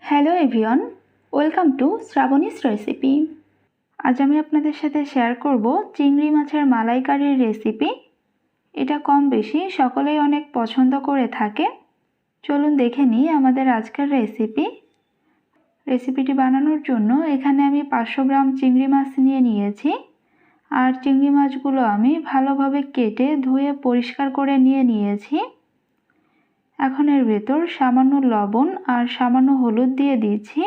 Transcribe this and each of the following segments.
Hello everyone, welcome to Shrabani's recipe. আজ আমি আপনাদের সাথে শেয়ার করব চিংড়ি মাছের মালাইকারির রেসিপি। এটা কম বেশি সকলেই অনেক পছন্দ করে থাকে। চলুন দেখে নিই আমাদের আজকের রেসিপিটি বানানোর জন্য এখানে আমি 500 গ্রাম চিংড়ি মাছ নিয়েছি। আর চিংড়ি মাছগুলো আমি ভালোভাবে কেটে ধুয়ে পরিষ্কার করে নিয়েছি। এখন এর ভেতর সামান্য লবণ আর সামান্য হলুদ দিয়ে দিচ্ছি।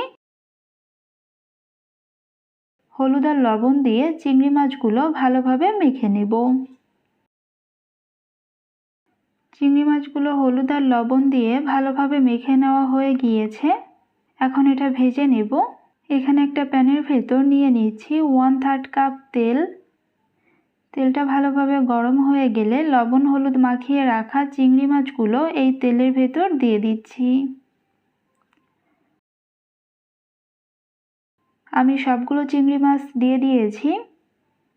হলুদ আর লবণ দিয়ে চিংড়ি মাছগুলো ভালোভাবে মেখে নেব। চিংড়ি মাছগুলো হলুদ আর লবণ দিয়ে ভালোভাবে মেখে নেওয়া হয়ে গিয়েছে। এখন এটা ভেজে নেব। এখানে একটা প্যানের ভেতর নিয়ে নিচ্ছি 1/3 কাপ তেল। তেলটা ভালোভাবে গরম হয়ে গেলে লবণ হলুদ মাখিয়ে রাখা চিংড়ি মাছগুলো এই তেলের ভেতর দিয়ে দিচ্ছি। আমি সবগুলো চিংড়ি মাছ দিয়ে দিয়েছি।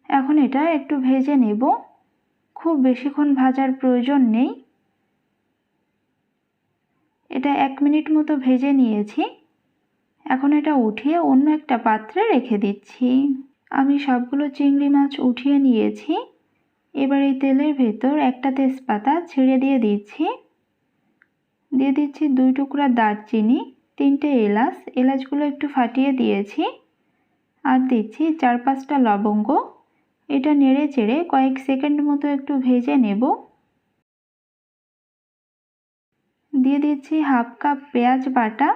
এখন এটা একটু ভেজে নেব। খুব বেশিক্ষণ ভাজার প্রয়োজন নেই। এটা 1 মিনিট মতো ভেজে নিয়েছি। এখন এটা উঠিয়ে অন্য একটা পাত্রে রেখে দিচ্ছি। আমি সবগুলো চিংড়ি মাছ উঠিয়ে নিয়েছি। এবার এই তেলের ভেতর একটা তেজপাতা ছেড়ে দিয়ে দিচ্ছি। দিয়ে দিচ্ছি 2 টুকরা দারচিনি, 3টে এলাচ। এলাচগুলো একটু ফাটিয়ে দিয়েছি। আর দিচ্ছি 4-5টা লবঙ্গ। এটা নেড়ে চেড়ে কয়েক সেকেন্ড মতো একটু ভেজে নেব। দিয়ে দিচ্ছি 1/2 কাপ পেঁয়াজ বাটা।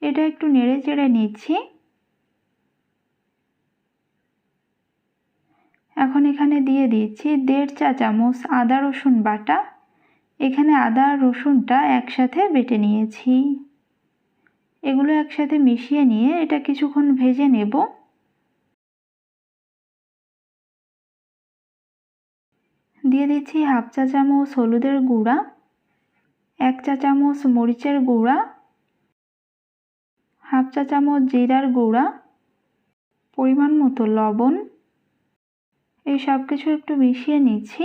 এটা একটু নেড়ে চেড়ে নিচ্ছি। এখন এখানে দিয়ে দিচ্ছি 1.5 চা চামচ আদা রসুন বাটা। এখানে আদা আর রসুনটা একসাথে বেটে নিয়েছি। এগুলো একসাথে মিশিয়ে নিয়ে এটা কিছুক্ষণ ভেজে নেব। দিয়ে দিচ্ছি 1/2 চা চামচ হলুদের গুঁড়া, 1 চা চামচ মরিচের গুঁড়া, 1/2 চা চামচ জিরার গুঁড়া, পরিমাণ মতো লবণ। এই সব কিছু একটু মিশিয়ে নিচ্ছি।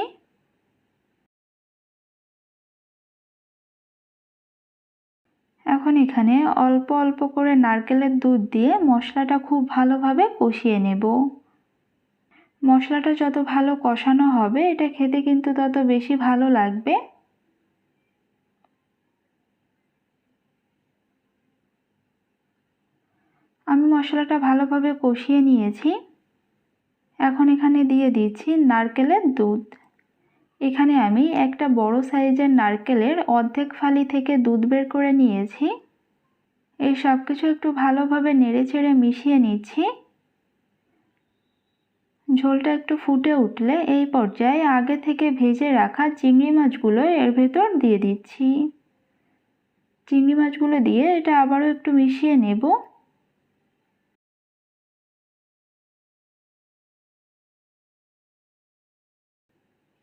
এখন এখানে অল্প অল্প করে নারকেলের দুধ দিয়ে মশলাটা খুব ভালোভাবে কষিয়ে নেব। মশলাটা যত ভালো কষানো হবে এটা খেতে কিন্তু তত বেশি ভালো লাগবে। আমি মশলাটা ভালোভাবে কষিয়ে নিয়েছি। এখন এখানে দিয়ে দিচ্ছি নারকেলের দুধ। এখানে আমি একটা বড় সাইজের নারকেলের অর্ধেক ফালি থেকে দুধ বের করে নিয়েছি। এই সব কিছু একটু ভালোভাবে নেড়েচেড়ে মিশিয়ে নিচ্ছি। ঝোলটা একটু ফুটে উঠলে এই পর্যায়ে আগে থেকে ভেজে রাখা চিংড়ি মাছগুলো এর ভেতর দিয়ে দিচ্ছি। চিংড়ি মাছগুলো দিয়ে এটা আবারও একটু মিশিয়ে নেব।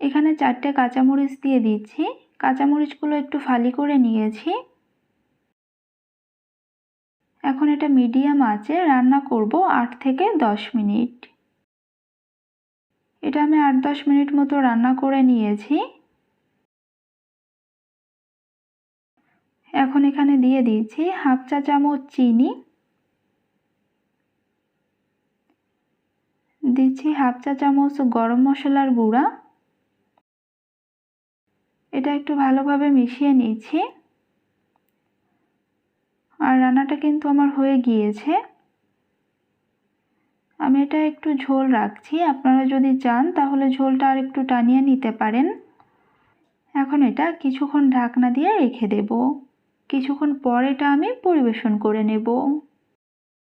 এখানে 4টে কাঁচামরিচ দিয়ে দিচ্ছি। কাঁচামরিচগুলো একটু ফালি করে নিয়েছি। এখন এটা মিডিয়াম আঁচে রান্না করব 8 থেকে 10 মিনিট। এটা আমি 8-10 মিনিট মতো রান্না করে নিয়েছি। এখন এখানে দিয়ে দিচ্ছি 1/2 চা চামচ চিনি, দিচ্ছি 1/2 চা চামচ গরম মশলার গুঁড়া। এটা একটু ভালোভাবে মিশিয়ে নিচ্ছি। আর রান্নাটা কিন্তু আমার হয়ে গিয়েছে। আমি এটা একটু ঝোল রাখছি। আপনারা যদি চান তাহলে ঝোলটা আর একটু টানিয়ে নিতে পারেন। এখন এটা কিছুক্ষণ ঢাকনা দিয়ে রেখে দেব। কিছুক্ষণ পর এটা আমি পরিবেশন করে নেব।